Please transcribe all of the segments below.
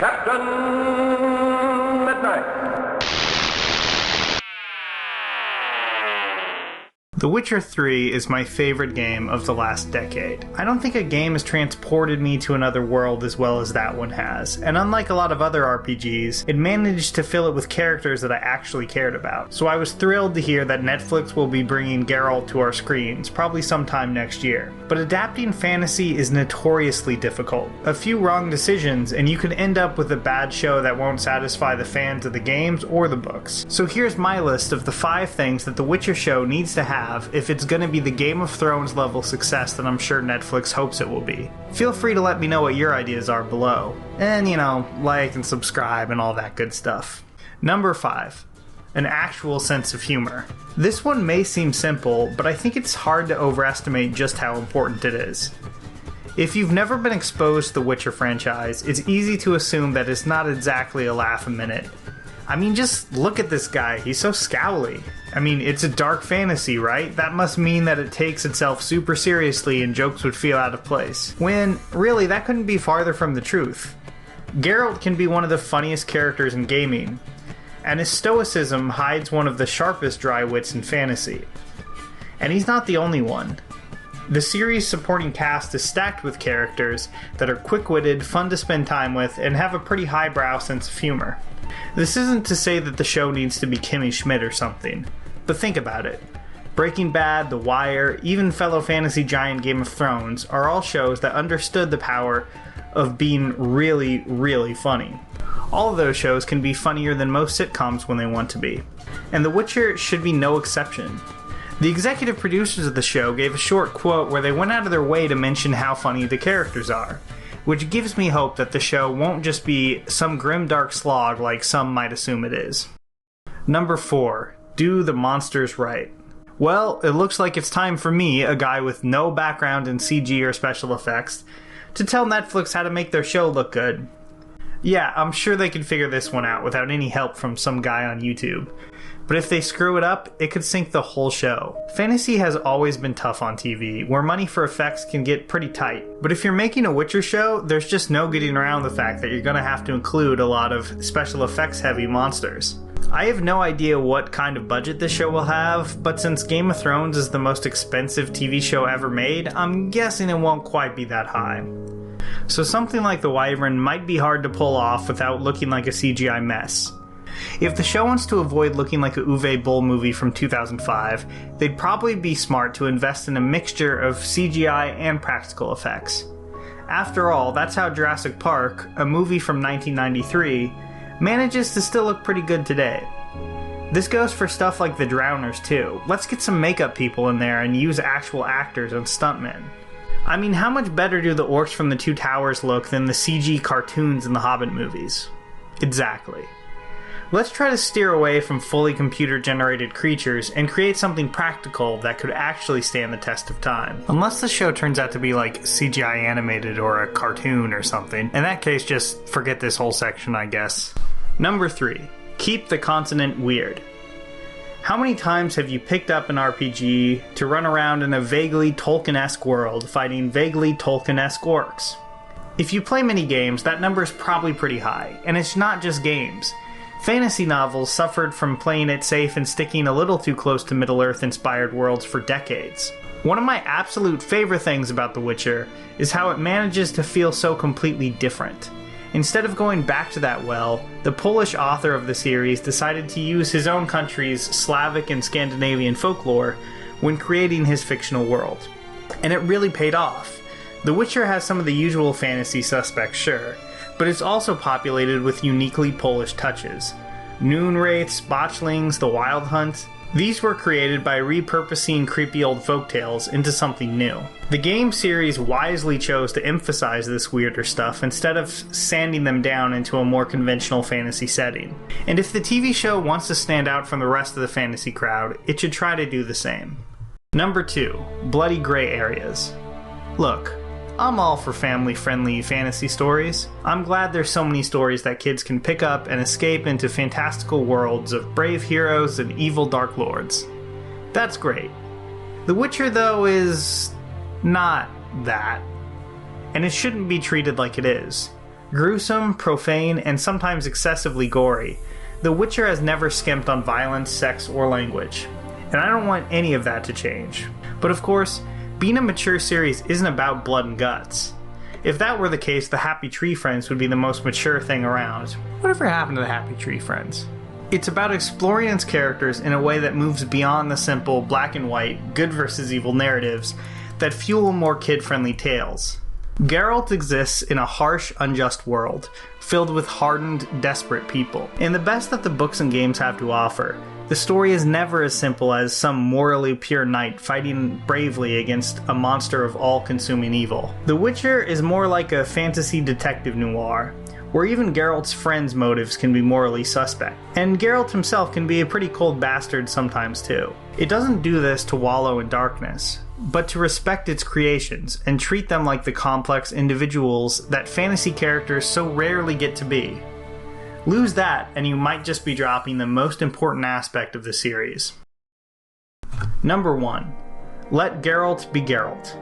Captain Midnight. The Witcher 3 is my favorite game of the last decade. I don't think a game has transported me to another world as well as that one has, and unlike a lot of other RPGs, it managed to fill it with characters that I actually cared about. So I was thrilled to hear that Netflix will be bringing Geralt to our screens, probably sometime next year. But adapting fantasy is notoriously difficult. A few wrong decisions and you can end up with a bad show that won't satisfy the fans of the games or the books. So here's my list of the 5 things that The Witcher show needs to have if it's going to be the Game of Thrones level success that I'm sure Netflix hopes it will be. Feel free to let me know what your ideas are below. And, like and subscribe and all that good stuff. Number 5. An actual sense of humor. This one may seem simple, but I think it's hard to overestimate just how important it is. If you've never been exposed to the Witcher franchise, it's easy to assume that it's not exactly a laugh a minute. I mean, just look at this guy, he's so scowly. I mean, it's a dark fantasy, right? That must mean that it takes itself super seriously and jokes would feel out of place. When, really, that couldn't be farther from the truth. Geralt can be one of the funniest characters in gaming, and his stoicism hides one of the sharpest dry wits in fantasy. And he's not the only one. The series' supporting cast is stacked with characters that are quick-witted, fun to spend time with, and have a pretty highbrow sense of humor. This isn't to say that the show needs to be Kimmy Schmidt or something, but think about it. Breaking Bad, The Wire, even fellow fantasy giant Game of Thrones are all shows that understood the power of being really, really funny. All of those shows can be funnier than most sitcoms when they want to be, and The Witcher should be no exception. The executive producers of the show gave a short quote where they went out of their way to mention how funny the characters are, which gives me hope that the show won't just be some grimdark slog like some might assume it is. Number 4. Do the monsters right. Well, it looks like it's time for me, a guy with no background in CG or special effects, to tell Netflix how to make their show look good. Yeah, I'm sure they can figure this one out without any help from some guy on YouTube. But if they screw it up, it could sink the whole show. Fantasy has always been tough on TV, where money for effects can get pretty tight. But if you're making a Witcher show, there's just no getting around the fact that you're gonna have to include a lot of special effects heavy monsters. I have no idea what kind of budget this show will have, but since Game of Thrones is the most expensive TV show ever made, I'm guessing it won't quite be that high. So something like the Wyvern might be hard to pull off without looking like a CGI mess. If the show wants to avoid looking like a Uwe Boll movie from 2005, they'd probably be smart to invest in a mixture of CGI and practical effects. After all, that's how Jurassic Park, a movie from 1993, manages to still look pretty good today. This goes for stuff like The Drowners too. Let's get some makeup people in there and use actual actors and stuntmen. I mean, how much better do the orcs from the Two Towers look than the CG cartoons in the Hobbit movies? Exactly. Let's try to steer away from fully computer-generated creatures and create something practical that could actually stand the test of time. Unless the show turns out to be like CGI animated or a cartoon or something. In that case, just forget this whole section, I guess. Number 3. Keep the continent weird. How many times have you picked up an RPG to run around in a vaguely Tolkien-esque world fighting vaguely Tolkien-esque orcs? If you play many games, that number is probably pretty high, and it's not just games. Fantasy novels suffered from playing it safe and sticking a little too close to Middle-earth inspired worlds for decades. One of my absolute favorite things about The Witcher is how it manages to feel so completely different. Instead of going back to that well, the Polish author of the series decided to use his own country's Slavic and Scandinavian folklore when creating his fictional world. And it really paid off. The Witcher has some of the usual fantasy suspects, sure, but it's also populated with uniquely Polish touches. Noonwraiths, botchlings, the Wild Hunt. These were created by repurposing creepy old folktales into something new. The game series wisely chose to emphasize this weirder stuff instead of sanding them down into a more conventional fantasy setting. And if the TV show wants to stand out from the rest of the fantasy crowd, it should try to do the same. Number 2. Bloody gray areas. Look, I'm all for family-friendly fantasy stories. I'm glad there's so many stories that kids can pick up and escape into fantastical worlds of brave heroes and evil dark lords. That's great. The Witcher, though, is not that. And it shouldn't be treated like it is. Gruesome, profane, and sometimes excessively gory, The Witcher has never skimped on violence, sex, or language. And I don't want any of that to change. But of course, being a mature series isn't about blood and guts. If that were the case, the Happy Tree Friends would be the most mature thing around. Whatever happened to the Happy Tree Friends? It's about exploring its characters in a way that moves beyond the simple black and white, good versus evil narratives that fuel more kid-friendly tales. Geralt exists in a harsh, unjust world, filled with hardened, desperate people. And the best that the books and games have to offer, the story is never as simple as some morally pure knight fighting bravely against a monster of all-consuming evil. The Witcher is more like a fantasy detective noir, where even Geralt's friends' motives can be morally suspect. And Geralt himself can be a pretty cold bastard sometimes too. It doesn't do this to wallow in darkness, but to respect its creations and treat them like the complex individuals that fantasy characters so rarely get to be. Lose that, and you might just be dropping the most important aspect of the series. Number 1. Let Geralt be Geralt.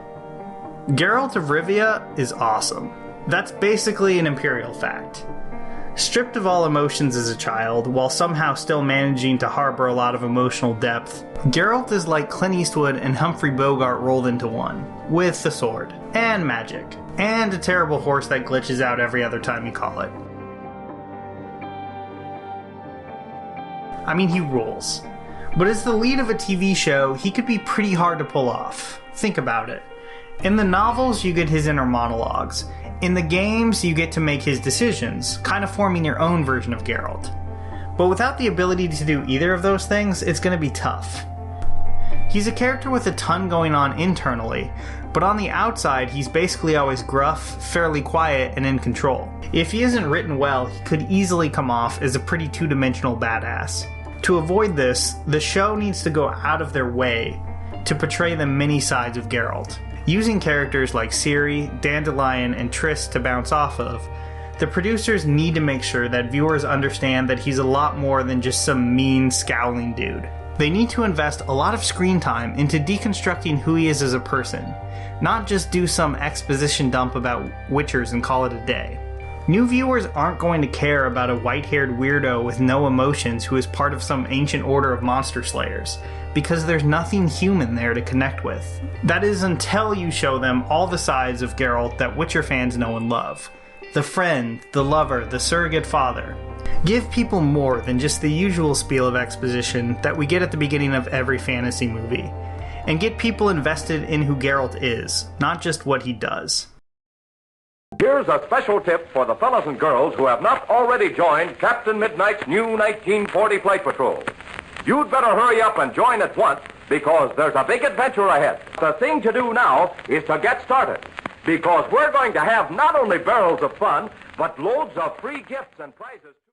Geralt of Rivia is awesome. That's basically an Imperial fact. Stripped of all emotions as a child, while somehow still managing to harbor a lot of emotional depth, Geralt is like Clint Eastwood and Humphrey Bogart rolled into one, with the sword, and magic, and a terrible horse that glitches out every other time you call it. I mean, he rules. But as the lead of a TV show, he could be pretty hard to pull off. Think about it. In the novels, you get his inner monologues. In the games, you get to make his decisions, kind of forming your own version of Geralt. But without the ability to do either of those things, it's going to be tough. He's a character with a ton going on internally, but on the outside, he's basically always gruff, fairly quiet, and in control. If he isn't written well, he could easily come off as a pretty two-dimensional badass. To avoid this, the show needs to go out of their way to portray the many sides of Geralt. Using characters like Ciri, Dandelion, and Triss to bounce off of, the producers need to make sure that viewers understand that he's a lot more than just some mean, scowling dude. They need to invest a lot of screen time into deconstructing who he is as a person, not just do some exposition dump about Witchers and call it a day. New viewers aren't going to care about a white-haired weirdo with no emotions who is part of some ancient order of monster slayers, because there's nothing human there to connect with. That is until you show them all the sides of Geralt that Witcher fans know and love. The friend, the lover, the surrogate father. Give people more than just the usual spiel of exposition that we get at the beginning of every fantasy movie, and get people invested in who Geralt is, not just what he does. Here's a special tip for the fellas and girls who have not already joined Captain Midnight's new 1940 Flight Patrol. You'd better hurry up and join at once, because there's a big adventure ahead. The thing to do now is to get started, because we're going to have not only barrels of fun, but loads of free gifts and prizes.